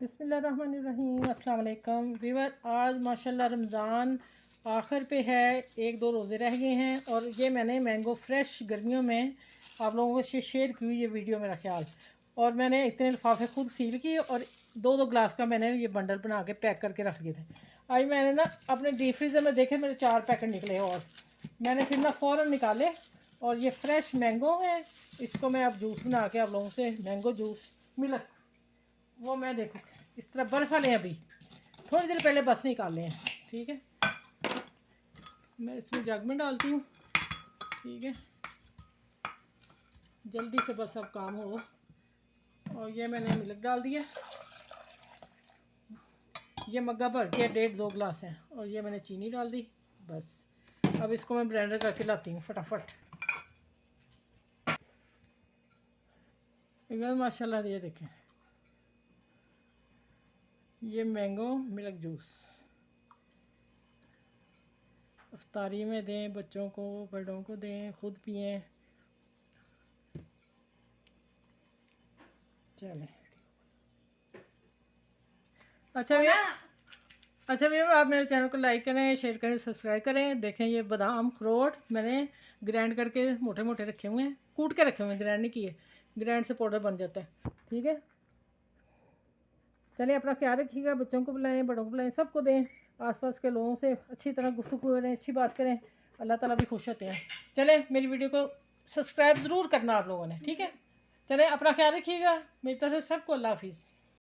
बिस्मिल्लाहिर्रहमानिर्रहीम अस्सलाम वालेकुम वीवर। आज माशाल्लाह रमज़ान आखिर पे है, एक दो रोज़े रह गए हैं और ये मैंने मैंगो फ्रेश गर्मियों में आप लोगों से शेयर की हुई ये वीडियो मेरा ख्याल। और मैंने इतने लिफाफे खुद सील किए और दो दो ग्लास का मैंने ये बंडल बना के पैक करके रख लिए थे। आज मैंने ना अपने डीप फ्रीज़र में देखे, मेरे 4 पैकेट निकले और मैंने फिर ना फ़ौरन निकाले और ये फ्रेश मैंगो है। इसको मैं अब जूस बना के आप लोगों से मैंगो जूस मिल्क वो मैं देखो इस तरह बर्फ़ वाले अभी थोड़ी देर पहले बस निकाले हैं। ठीक है, मैं इसमें जग में डालती हूँ। ठीक है, जल्दी से बस अब काम हो। और ये मैंने मिल्क डाल दिया, ये मग्गा भर के 1.5-2 गिलास हैं और ये मैंने चीनी डाल दी। बस अब इसको मैं ब्लेंडर करके लाती हूँ फटाफट। एकदम माशाल्लाह, ये देखें ये मैंगो मिल्क जूस इफ्तारी में दें, बच्चों को बड़ों को दें, खुद पिएं। चलें अच्छा भैया आप मेरे चैनल को लाइक करें, शेयर करें, सब्सक्राइब करें। देखें ये बादाम अखरोट मैंने ग्राइंड करके मोटे मोटे रखे हुए हैं, कूट के रखे हुए हैं, ग्राइंड नहीं किए। ग्राइंड से पाउडर बन जाता है। ठीक है, चलिए अपना ख्याल रखिएगा, बच्चों को बुलाएं, बड़ों को बुलाएं, सबको दें। आसपास के लोगों से अच्छी तरह गुफ्तगू करें, अच्छी बात करें, अल्लाह ताला भी खुश होते हैं। चलें मेरी वीडियो को सब्सक्राइब ज़रूर करना आप लोगों ने। ठीक है, चलें अपना ख्याल रखिएगा, मेरी तरफ से सबको अल्लाह हाफिज़।